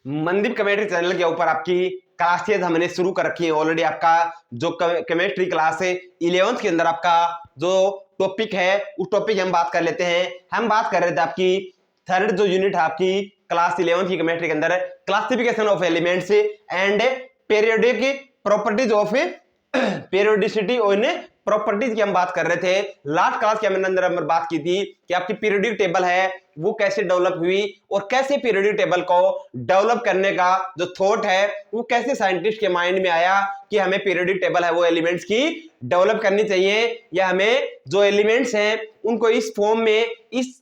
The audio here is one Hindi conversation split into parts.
मनदीप केमिस्ट्री चैनल के ऊपर आपकी क्लासेज हमने शुरू कर रखी है ऑलरेडी। आपका जो केमिस्ट्री क्लास है 11th के अंदर आपका जो टॉपिक है उस टॉपिक हम बात कर लेते हैं। हम बात कर रहे थे आपकी थर्ड जो यूनिट है आपकी क्लास 11th की केमिस्ट्री के अंदर classification of elements and periodic properties of periodicity और प्रॉपर्टीज की हम बात कर रहे थे। लास्ट क्लास के अंदर हमने बात की थी कि आपकी पीरियोडिक टेबल है वो कैसे डेवलप हुई और कैसे पीरियोडिक टेबल को डेवलप करने का जो थॉट है वो कैसे साइंटिस्ट के माइंड में आया कि हमें पीरियोडिक टेबल है वो एलिमेंट्स की डेवलप करनी चाहिए, या हमें जो एलिमेंट्स हैं उनको इस फॉर्म में इस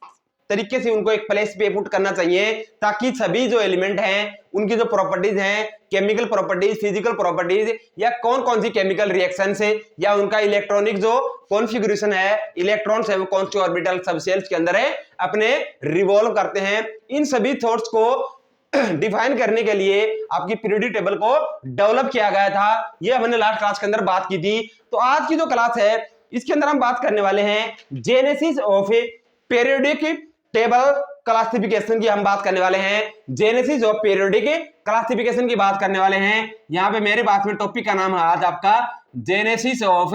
तरीके से उनको एक प्लेस पे पुट करना चाहिए ताकि सभी जो एलिमेंट हैं उनकी जो प्रॉपर्टीज हैं, केमिकल प्रॉपर्टीज, फिजिकल प्रॉपर्टीज, या कौन कौन सी केमिकल रिएक्शन से या उनका इलेक्ट्रॉनिक जो कॉन्फ़िगरेशन है, इलेक्ट्रॉन्स है वो कौन सी ऑर्बिटल सबसेल्स के अंदर है अपने रिवॉल्व करते हैं। इन सभी थॉट्स को डिफाइन करने के लिए आपकी पीरियोडिक टेबल को डेवलप किया गया था। ये हमने लास्ट क्लास के अंदर बात की थी। तो आज की जो क्लास है इसके अंदर हम बात करने वाले हैं genesis of periodic table classification की हम बात करने वाले हैं। जेनेसिस ऑफ पीरियोडिक क्लासिफिकेशन की बात करने वाले हैं। यहां पे मेरे पास में टॉपिक का नाम है आज आपका जेनेसिस ऑफ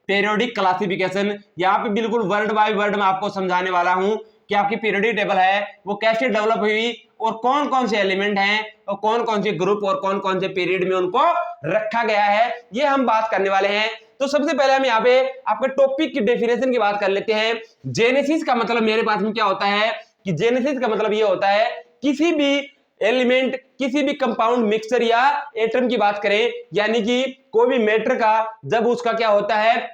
पीरियोडिक क्लासिफिकेशन। यहां पे बिल्कुल वर्ड बाय वर्ड मैं आपको समझाने वाला हूं कि आपकी पीरियोडिक टेबल है वो कैसे डेवलप हुई और कौन कौन से एलिमेंट हैं और कौन कौन से ग्रुप और कौन कौन से पीरियड में उनको रखा गया है, ये हम बात करने वाले हैं। तो सबसे पहले हम यहाँ पे आपके टॉपिक की डेफिनेशन की बात कर लेते हैं। जेनेसिस का मतलब मेरे पास में क्या होता है कि जेनेसिस का मतलब ये होता है किसी भी एलिमेंट, किसी भी कंपाउंड मिक्सचर या एटम की बात करें, यानी कि कोई भी मैटर का जब उसका क्या होता है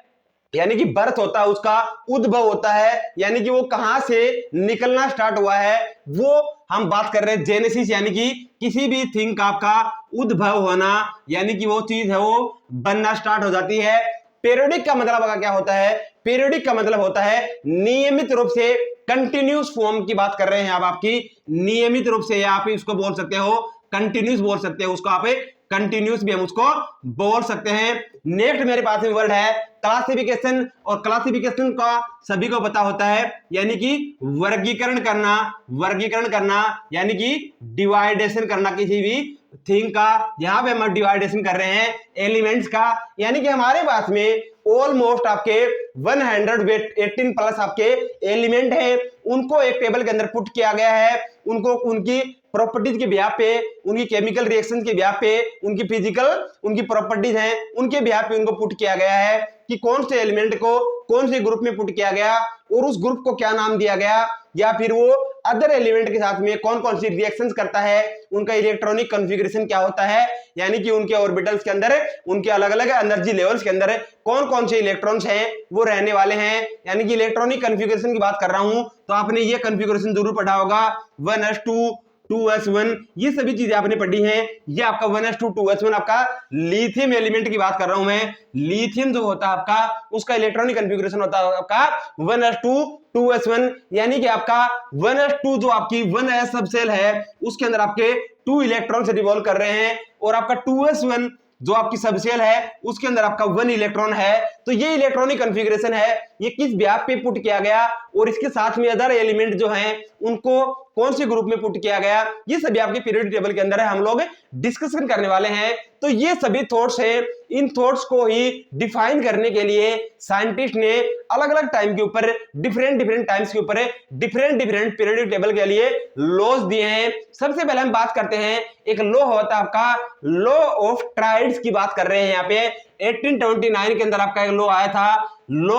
यानी कि बर्थ होता है, उसका उद्भव होता है, यानी कि वो कहां से निकलना स्टार्ट हुआ है वो हम बात कर रहे हैं जेनेसिस, यानी कि किसी भी थिंग का आपका उद्भव होना, यानी कि वो चीज है वो बनना स्टार्ट हो जाती है। पीरियोडिक का मतलब क्या होता है? पीरियोडिक का मतलब होता है नियमित रूप से, कंटिन्यूस फॉर्म की बात कर रहे हैं आप, आपकी नियमित रूप से, या आप इसको बोल सकते हो कंटिन्यूस बोल सकते हो, उसको आप कंटिन्यूस भी हम उसको बोल सकते हैं। नेक्स्ट मेरे पास में वर्ड है क्लासिफिकेशन, और क्लासिफिकेशन का सभी को पता होता है यानी कि वर्गीकरण करना, वर्गीकरण करना यानी कि डिवाइडेशन करना किसी भी थिंग का। यहां पे हम डिवाइडेशन कर रहे हैं एलिमेंट्स का, यानी कि हमारे पास में ऑलमोस्ट आपके 118 प्लस आपके एलिमेंट हैं, उनको एक टेबल के अंदर पुट किया गया है। उनको उनकी प्रॉपर्टीज के ब्याह पे, उनकी केमिकल रिएक्शन के ब्याह पे, उनकी फिजिकल उनकी प्रॉपर्टीज हैं उनके ब्याह पे उनको पुट किया गया है कि कौन से एलिमेंट को कौन से ग्रुप में पुट किया गया और उस ग्रुप को क्या नाम दिया गया, या फिर वो अदर एलिमेंट के साथ में कौन कौन सी रिएक्शंस करता है, उनका इलेक्ट्रॉनिक कॉन्फ़िगरेशन क्या होता है, यानी कि उनके ऑर्बिटल्स के अंदर उनके अलग अलग एनर्जी लेवल्स के अंदर कौन कौन से इलेक्ट्रॉन्स हैं वो रहने वाले हैं। यानी कि इलेक्ट्रॉनिक कॉन्फ़िगरेशन की बात कर रहा हूं तो आपने ये कॉन्फ़िगरेशन जरूर पढ़ा होगा, 1s2 2s1, ये सभी चीजें आपने पढ़ी हैं। ये आपका 1s2 2s1 आपका लिथियम एलिमेंट की बात कर रहा हूं मैं। लिथियम जो होता है आपका उसका इलेक्ट्रॉनिक कॉन्फ़िगरेशन होता है आपका 1s2 2s1, यानी कि आपका 1s2 जो आपकी 1s सबसेल है उसके अंदर आपके 2 इलेक्ट्रॉन से रिवॉल्व कर रहे हैं, और आपका 2s1 जो आपकी सबसेल है उसके अंदर आपका 1 इलेक्ट्रॉन है। तो ये इलेक्ट्रॉनिक कॉन्फ़िगरेशन है, ये किस ब्याप पे पुट किया गया और इसके साथ में अदर एलिमेंट जो हैं उनको कौन से ग्रुप में पुट किया गया, ये सभी आपके पीरियोडिक टेबल के अंदर है, हम लोग डिस्कशन करने वाले हैं। तो ये सभी थॉट्स हैं, इन थॉट्स को ही डिफाइन करने के लिए साइंटिस्ट ने अलग अलग टाइम के ऊपर डिफरेंट टाइम्स के ऊपर डिफरेंट पीरियोडिक टेबल के लिए लॉज दिए हैं। सबसे पहले हम बात करते हैं, एक लॉ होता है आपका लॉ ऑफ ट्राइड्स की बात कर रहे हैं। यहाँ पे 1829 के अंदर आपका एक लॉ आया था, लॉ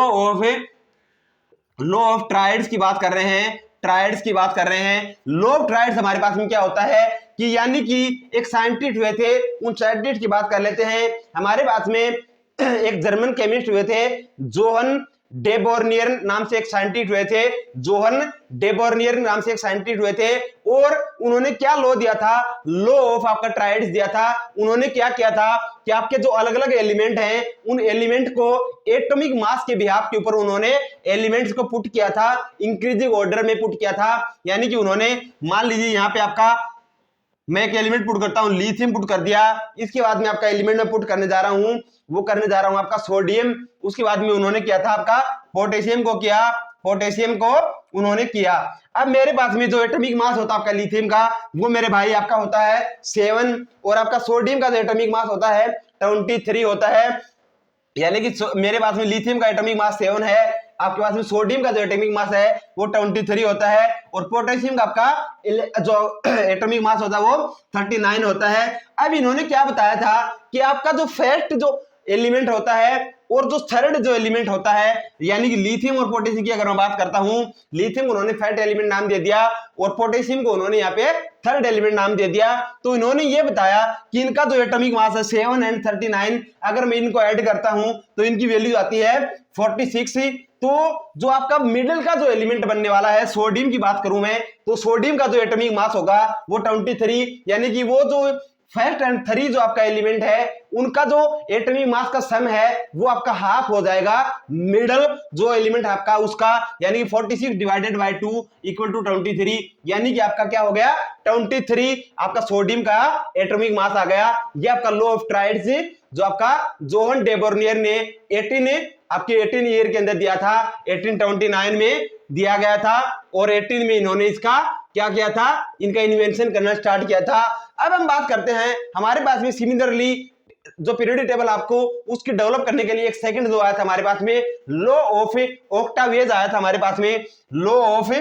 ऑफ ट्राइड्स की बात कर रहे हैं, ट्राइड्स की बात कर रहे हैं। लॉ ऑफ ट्राइड्स हमारे पास में क्या होता है कि यानी कि एक साइंटिस्ट हुए थे, उन साइंटिस्ट की बात कर लेते हैं। हमारे पास में एक जर्मन केमिस्ट हुए थे, जोहन डेबोर्नियर नाम से एक साइंटिस्ट हुए थे, जोहन डेबोर्नियर नाम से एक साइंटिस्ट हुए थे, और उन्होंने क्या लॉ दिया था, लॉ ऑफ आपका ट्राइड्स दिया था। उन्होंने क्या किया था कि आपके जो अलग अलग एलिमेंट हैं उन एलिमेंट को एटॉमिक मास के बिहाफ के ऊपर उन्होंने एलिमेंट्स को पुट किया था, इंक्रीजिंग ऑर्डर में पुट किया था। यानी कि उन्होंने मान लीजिए यहाँ पे आपका मैं एक एलिमेंट पुट करता हूं, लिथियम पुट कर दिया, इसके बाद में आपका एलिमेंट में पुट करने जा रहा हूं, वो करने जा रहा हूं आपका सोडियम, उसके बाद में उन्होंने किया था आपका पोटेशियम को किया, पोटेशियम को उन्होंने किया। अब मेरे पास में जो एटॉमिक मास होता है आपका लिथियम का, वो मेरे भाई आपका होता है 7, और आपका सोडियम का जो एटॉमिक मास होता है 23 होता है। यानी कि मेरे पास में लिथियम का एटॉमिक मास 7 है, आपके पास में सोडियम का जो एटॉमिक मास है वो 23 होता है, और पोटेशियम का आपका जो एटॉमिक मास होता है वो 39 होता है। अब इन्होंने क्या बताया था कि आपका जो फर्स्ट जो एलिमेंट होता है और जो थर्ड जो एलिमेंट होता है, यानी कि लिथियम और पोटेशियम की अगर मैं बात करता हूं, लिथियम को उन्होंने फर्स्ट एलिमेंट नाम दे दिया और पोटेशियम को उन्होंने यहाँ पे थर्ड एलिमेंट नाम दे दिया। तो इन्होंने ये बताया कि इनका जो एटॉमिक मास है 7 और 39, अगर मैं इनको ऐड करता हूं तो इनकी वैल्यू आती है 46। तो जो आपका मिडिल का जो एलिमेंट बनने वाला है, सोडियम की बात करूं मैं, तो सोडियम का जो एटॉमिक मास होगा वो 23, यानी कि वो जो फर्स्ट एंड 3 जो आपका एलिमेंट है उनका जो एटॉमिक मास का सम है वो आपका हाफ हो जाएगा मिडल जो एलिमेंट है आपका उसका, यानी 46 डिवाइडेड बाय 2 इक्वल टू 23, यानी कि आपका क्या हो गया 23 आपका सोडियम का एटॉमिक मास आ गया। ये आपका लॉ ऑफ ट्राइड्स जो आपका जोहन डेबोर्नियर ने 18 ईयर के अंदर दिया था, 1829 में दिया गया था, और 18 में इन्होंने इसका क्या किया था, इनका इन्वेंशन करना स्टार्ट किया था। अब हम बात करते हैं हमारे पास में सिमिलरली जो पीरियोडिक टेबल आपको उसकी डेवलप करने के लिए एक सेकंड जो आया था हमारे पास में, लॉ ऑफ ऑक्टावियस आया था हमारे पास में, लॉ ऑफ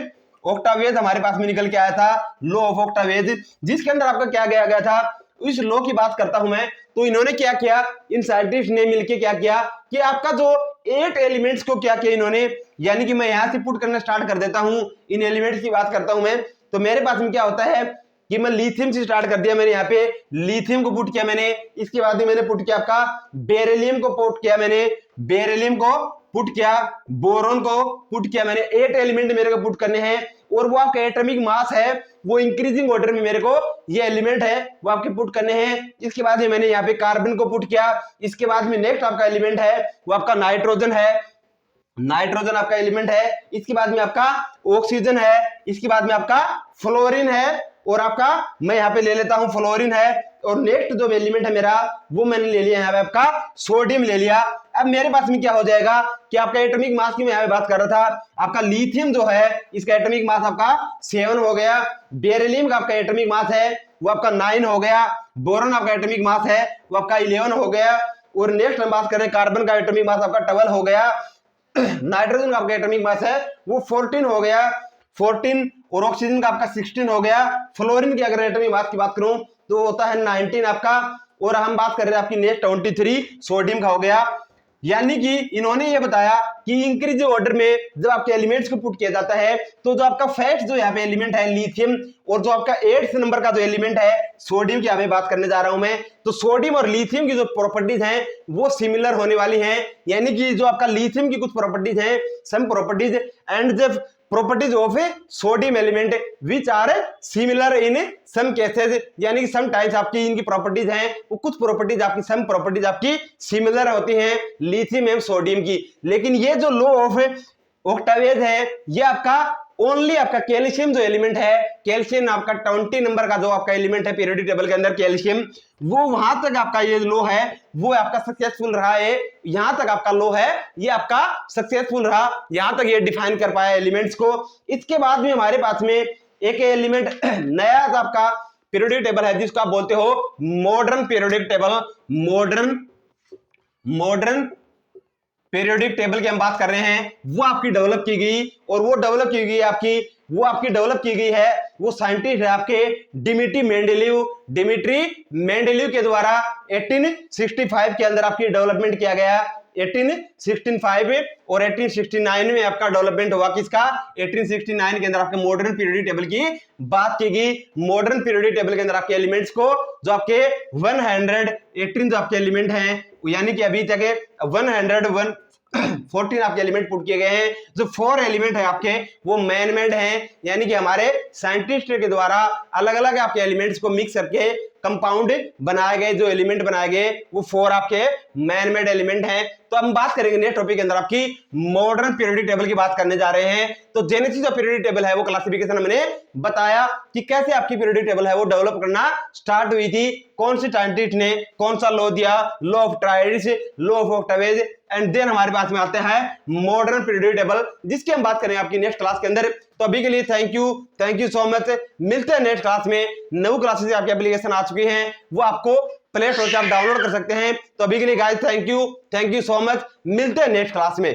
ऑक्टावियस हमारे पास में निकल के आया था, लॉ ऑफ ऑक्टावियस, जिसके अंदर आपका क्या किया गया था, इस लॉ की बात करता हूं मैं। तो इन्होंने क्या किया, इन साइंटिस्ट ने मिलकर क्या किया कि आपका जो 8 एलिमेंट्स को क्या किया इन्होंने, यानी कि मैं यहां से पुट करना स्टार्ट कर देता हूं, इन एलिमेंट्स की बात करता हूं मैं। तो मेरे पास में क्या होता है कि मैं लिथियम से स्टार्ट कर दिया, मैंने यहाँ पे लिथियम को पुट किया मैंने, इसके बाद में मैंने पुट किया आपका बेरिलियम को पुट किया मैंने, बेरिलियम को पुट किया, बोरॉन को पुट किया मैंने। 8 एलिमेंट मेरे को पुट करने हैं, और वो आपका एटॉमिक मास है वो इंक्रीजिंग ऑर्डर में मेरे को ये एलिमेंट है वो आपके पुट करने हैं। इसके बाद में मैंने यहाँ पे कार्बन को पुट किया, इसके बाद में नेक्स्ट आपका एलिमेंट है वो आपका नाइट्रोजन है, नाइट्रोजन आपका एलिमेंट है, इसके बाद में आपका ऑक्सीजन है, इसके बाद में आपका फ्लोरीन है, और आपका मैं यहाँ पे ले लेता हूं फ्लोरीन है, और नेक्स्ट जो एलिमेंट है मेरा वो मैंने ले लिया यहाँ पे आपका सोडियम ले लिया। अब मेरे पास में क्या हो जाएगा कि आपका एटॉमिक मास की मैं यहाँ पे बात कर रहा था, आपका लिथियम जो है इसका एटॉमिक मास आपका 7 हो गया, बेरिलियम का आपका एटॉमिक मास है वो आपका 9 हो गया, बोरॉन आपका एटॉमिक मास है वो आपका 11 हो गया, और नेक्स्ट हम बात करें कार्बन का एटॉमिक मास आपका 12 हो गया, नाइट्रोजन का आपका एटॉमिक मास है वो 14 हो गया, 14, और ऑक्सीजन का आपका 16 हो गया। फ्लोरीन की अगर एटॉमिक मास की बात करूं तो होता है 19 आपका, और हम बात कर रहे हैं आपकी नेक्स्ट 23 सोडियम का हो गया। यानी कि इन्होंने ये बताया कि इंक्रीज ऑर्डर में जब आपके एलिमेंट्स को पुट किया जाता है तो जो आपका फर्स्ट जो यहाँ पे एलिमेंट है लिथियम, और जो आपका 8th नंबर का जो एलिमेंट है सोडियम की यहाँ पे बात करने जा रहा हूं मैं, तो सोडियम और लिथियम की जो प्रॉपर्टीज हैं वो सिमिलर होने वाली हैं। यानी कि जो आपका लिथियम की कुछ प्रॉपर्टीज हैं, some properties and the properties of a sodium element which are similar in some cases, यानी कि सम टाइम्स आपकी इनकी प्रॉपर्टीज हैं वो कुछ प्रॉपर्टीज आपकी सम प्रॉपर्टीज आपकी सिमिलर होती हैं लिथियम एवं सोडियम की। लेकिन ये जो लॉ ऑफ ऑक्टावियस है ये आपका ओनली आपका कैल्शियम जो एलिमेंट है, कैल्शियम आपका 20 नंबर का जो आपका एलिमेंट है पीरियोडिक टेबल के अंदर कैल्शियम, वो वहां तक आपका ये लो है वो आपका सक्सेसफुल रहा है, यहां तक आपका लो है ये आपका सक्सेसफुल रहा, यहां तक ये डिफाइन कर पाया एलिमेंट्स को। इसके बाद में हमारे पास में एक एलिमेंट नया आपका पीरियोडिक टेबल है जिसको आप बोलते हो modern periodic table, modern periodic table की हम बात कर रहे हैं, वो आपकी डेवलप की गई, और वो डेवलप की गई आपकी डेवलप की गई है वो साइंटिस्ट है आपके डिमिट्री मेंडेलीव के द्वारा 1865 के अंदर आपकी डेवलपमेंट किया गया, 1865 और 1869 में आपका डेवलपमेंट हुआ किसका, 1869 के अंदर आपके मॉडर्न पीरियोडिक टेबल की बात की गई। मॉडर्न पीरियोडिक टेबल के अंदर आपके एलिमेंट्स को जो आपके 118 जो आपके एलिमेंट हैं, यानी कि अभी तक 114 आपके एलिमेंट पुट किए गए हैं। जो 4 एलिमेंट है आपके वो मैन मेड हैं, यानी कि हमारे साइंटिस्ट के द्वारा अलग अलग आपके एलिमेंट्स को मिक्स करके कंपाउंड बनाए गए, जो एलिमेंट बनाए गए वो 4 आपके मैन मेड एलिमेंट हैं। तो हम बात करेंगे नेक्स्ट टॉपिक के अंदर आपकी मॉडर्न पीरियोडिक टेबल की बात करने जा रहे हैं। तो जेनेसिस ऑफ पीरियोडिक टेबल है वो क्लासिफिकेशन हमने बताया कि कैसे आपकी पीरियोडिक टेबल है वो डेवलप करना स्टार्ट हुई थी, कौन से साइंटिस्ट ने कौन सा लॉ दिया, law of triads, law of octaves, and then हमारे पास में आते हैं मॉडर्न पीरियोडिक टेबल, जिसकी हम बात करेंगे आपकी नेक्स्ट क्लास के अंदर। तो अभी के लिए थैंक यू सो मच। मिलते हैं नेक्स्ट क्लास में। न्यू क्लासेस आपकी एप्लीकेशन आ चुकी हैं, वो आपको प्ले स्टोर से आप डाउनलोड कर सकते हैं। तो अभी के लिए guys thank you so much. मिलते हैं नेक्स्ट क्लास में।